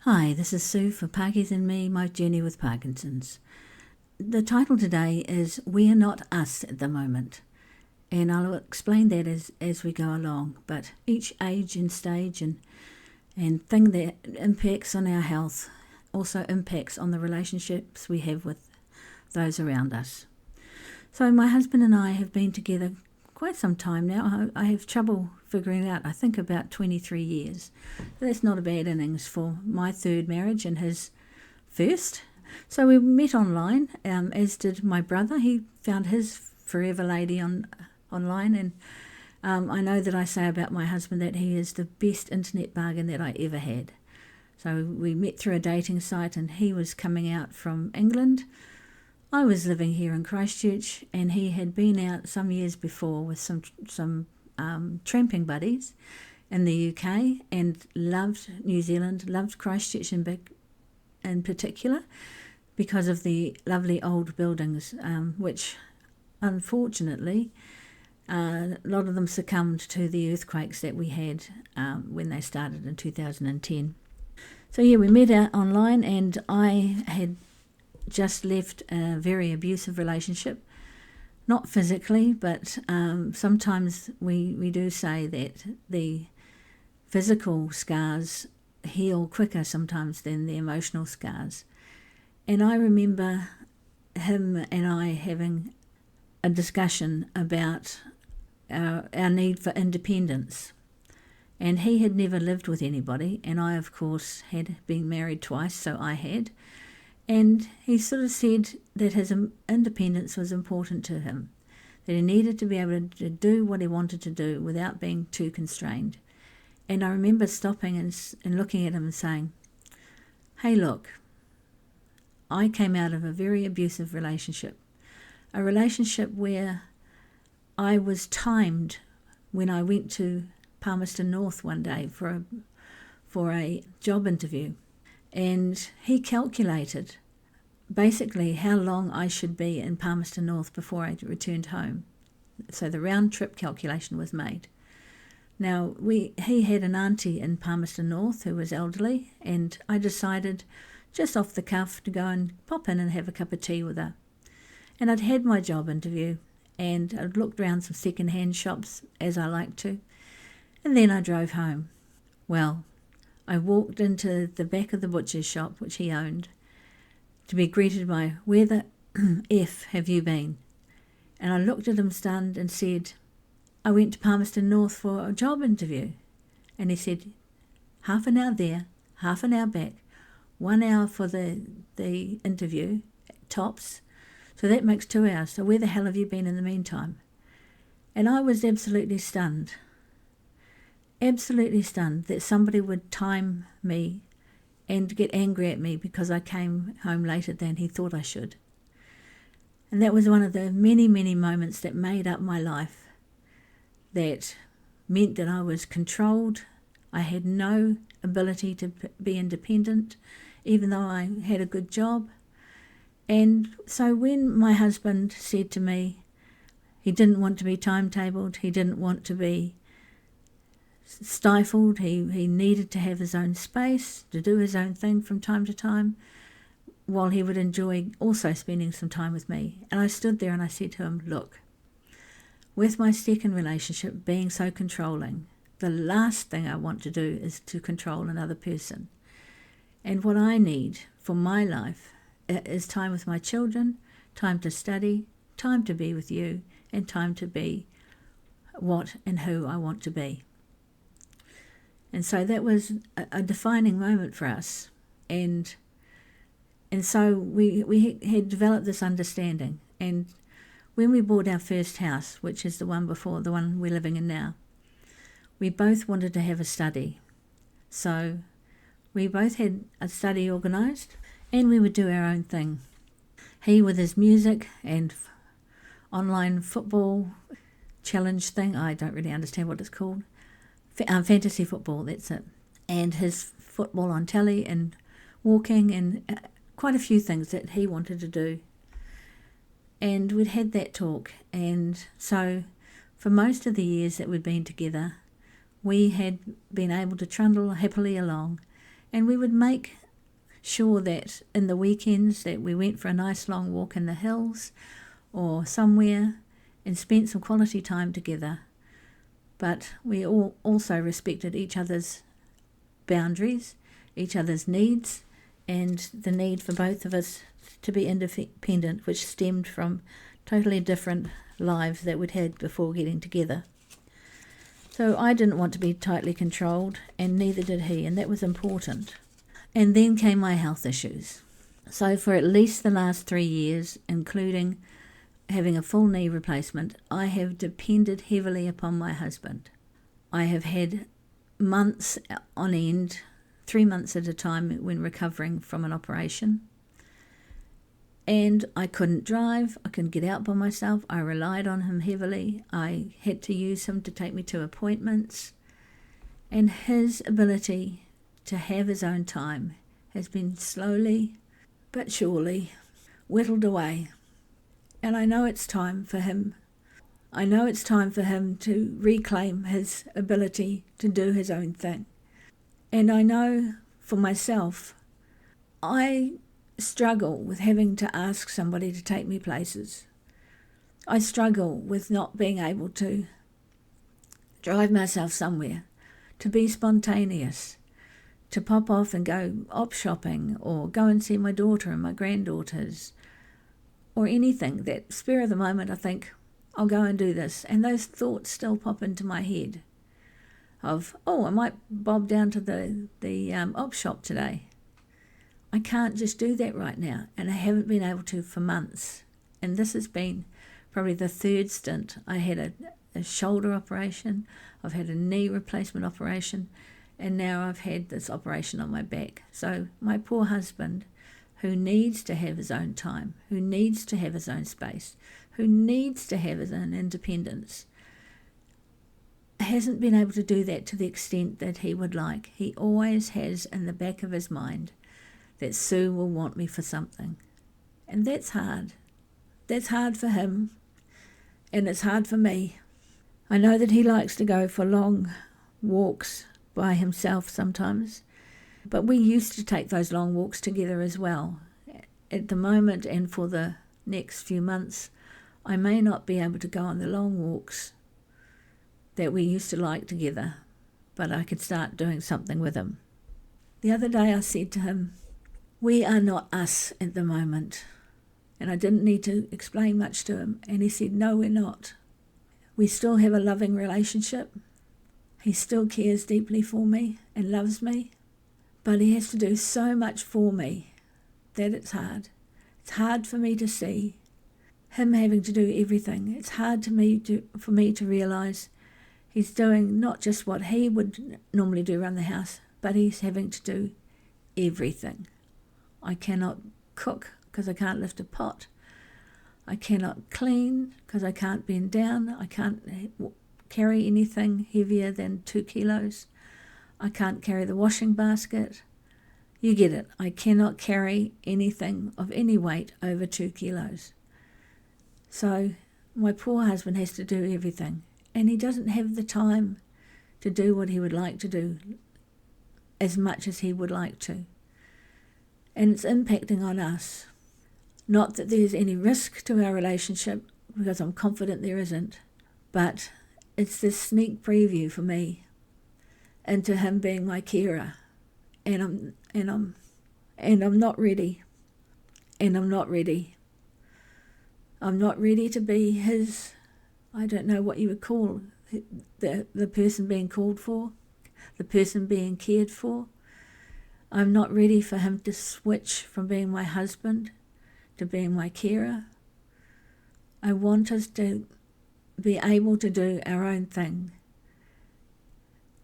Hi, this is Sue for Parkies and Me, My Journey with Parkinson's. The title today is We're Not Us at the Moment, and I'll explain that as we go along, but each age and stage and thing that impacts on our health also impacts on the relationships we have with those around us. So my husband and I have been together quite some time now. I have trouble figuring out, I think about 23 years. That's not a bad innings for my third marriage and his first. So we met online, as did my brother. He found his forever lady online, and I know that I say about my husband that he is the best internet bargain that I ever had. So we met through a dating site, and he was coming out from England. I was living here in Christchurch, and he had been out some years before with some tramping buddies in the UK and loved New Zealand, loved Christchurch in particular because of the lovely old buildings, which unfortunately a lot of them succumbed to the earthquakes that we had when they started in 2010. So yeah, we met out online, and I had just left a very abusive relationship, not physically, but sometimes we do say that the physical scars heal quicker sometimes than the emotional scars. And I remember him and I having a discussion about our need for independence. And he had never lived with anybody, and I, of course, had been married twice, so I had. And he sort of said that his independence was important to him, that he needed to be able to do what he wanted to do without being too constrained. And I remember stopping and looking at him and saying, hey, look, I came out of a very abusive relationship, a relationship where I was timed when I went to Palmerston North one day for a job interview. And he calculated basically how long I should be in Palmerston North before I returned home. So the round trip calculation was made. Now, he had an auntie in Palmerston North who was elderly, and I decided just off the cuff to go and pop in and have a cup of tea with her. And I'd had my job interview, and I'd looked around some second-hand shops, as I like to, and then I drove home. Well, I walked into the back of the butcher's shop, which he owned, to be greeted by, where the F have you been? And I looked at him stunned and said, I went to Palmerston North for a job interview. And he said, half an hour there, half an hour back, 1 hour for the interview, tops. So that makes 2 hours. So where the hell have you been in the meantime? And I was absolutely stunned that somebody would time me and get angry at me because I came home later than he thought I should. And that was one of the many, many moments that made up my life, that meant that I was controlled. I had no ability to be independent, even though I had a good job. And so when my husband said to me he didn't want to be timetabled, he didn't want to be stifled, he needed to have his own space, to do his own thing from time to time, while he would enjoy also spending some time with me. And I stood there and I said to him, look, with my second relationship being so controlling, the last thing I want to do is to control another person. And what I need for my life is time with my children, time to study, time to be with you, and time to be what and who I want to be. And so that was a defining moment for us. And so we had developed this understanding. And when we bought our first house, which is the one before, the one we're living in now, we both wanted to have a study. So we both had a study organised, and we would do our own thing. He with his music and online football challenge thing, I don't really understand what it's called. Fantasy football, that's it. And his football on telly and walking and quite a few things that he wanted to do. And we'd had that talk. And so for most of the years that we'd been together, we had been able to trundle happily along And we would make sure that in the weekends that we went for a nice long walk in the hills or somewhere and spent some quality time together. But we all also respected each other's boundaries, each other's needs, and the need for both of us to be independent, which stemmed from totally different lives that we'd had before getting together. So I didn't want to be tightly controlled, and neither did he, and that was important. And then came my health issues. So for at least the last 3 years, including having a full knee replacement, I have depended heavily upon my husband. I have had months on end, 3 months at a time when recovering from an operation. And I couldn't drive, I couldn't get out by myself, I relied on him heavily, I had to use him to take me to appointments. And his ability to have his own time has been slowly but surely whittled away. And I know it's time for him. I know it's time for him to reclaim his ability to do his own thing. And I know for myself, I struggle with having to ask somebody to take me places. I struggle with not being able to drive myself somewhere, to be spontaneous, to pop off and go op shopping or go and see my daughter and my granddaughters or anything that spur of the moment I think, I'll go and do this. And those thoughts still pop into my head of, oh, I might bob down to the op shop today. I can't just do that right now, and I haven't been able to for months. And this has been probably the third stint. I had a shoulder operation, I've had a knee replacement operation, and now I've had this operation on my back. So my poor husband, who needs to have his own time, who needs to have his own space, who needs to have his own independence, hasn't been able to do that to the extent that he would like. He always has in the back of his mind that Sue will want me for something. And that's hard. That's hard for him, and it's hard for me. I know that he likes to go for long walks by himself sometimes, but we used to take those long walks together as well. At the moment and for the next few months, I may not be able to go on the long walks that we used to like together, but I could start doing something with him. The other day I said to him, we are not us at the moment. And I didn't need to explain much to him. And he said, no, we're not. We still have a loving relationship. He still cares deeply for me and loves me. But he has to do so much for me that it's hard. It's hard for me to see him having to do everything. It's hard for me to realise he's doing not just what he would normally do around the house, but he's having to do everything. I cannot cook because I can't lift a pot. I cannot clean because I can't bend down. I can't carry anything heavier than 2 kilos. I can't carry the washing basket. You get it. I cannot carry anything of any weight over 2 kilos. So my poor husband has to do everything, and he doesn't have the time to do what he would like to do as much as he would like to. And it's impacting on us. Not that there's any risk to our relationship, because I'm confident there isn't, but it's this sneak preview for me into him being my carer, and I'm not ready, and I'm not ready. I'm not ready to be his, I don't know what you would call the person being called for, the person being cared for. I'm not ready for him to switch from being my husband to being my carer. I want us to be able to do our own thing.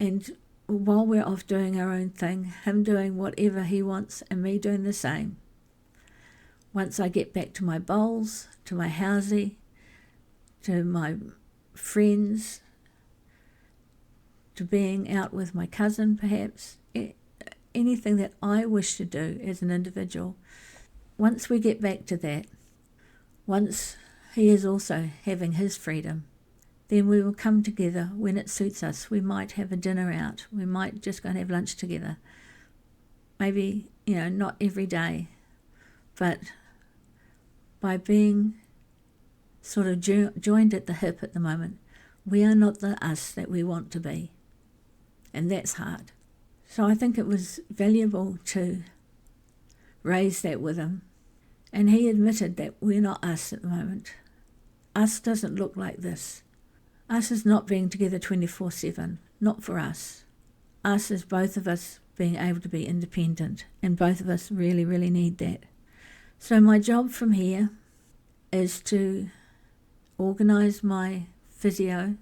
And while we're off doing our own thing, him doing whatever he wants and me doing the same. Once I get back to my bowls, to my housey, to my friends, to being out with my cousin perhaps, anything that I wish to do as an individual, once we get back to that, once he is also having his freedom, then we will come together when it suits us. We might have a dinner out. We might just go and have lunch together. maybe, not every day, but by being sort of joined at the hip at the moment, we are not the us that we want to be. And that's hard. So I think it was valuable to raise that with him. And he admitted that we're not us at the moment. Us doesn't look like this. Us is not being together 24/7, not for us. Us is both of us being able to be independent, and both of us really, really need that. So my job from here is to organise my physio,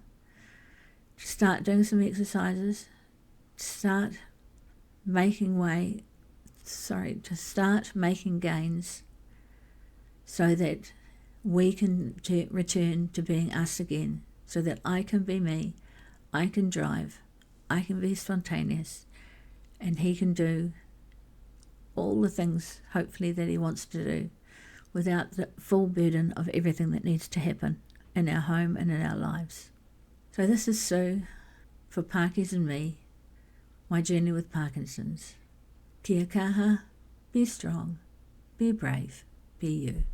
to start doing some exercises, to start making gains so that we can return to being us again, so that I can be me, I can drive, I can be spontaneous, and he can do all the things, hopefully, that he wants to do without the full burden of everything that needs to happen in our home and in our lives. So this is Sue for Parkies and me, my journey with Parkinson's. Kia kaha, be strong, be brave, be you.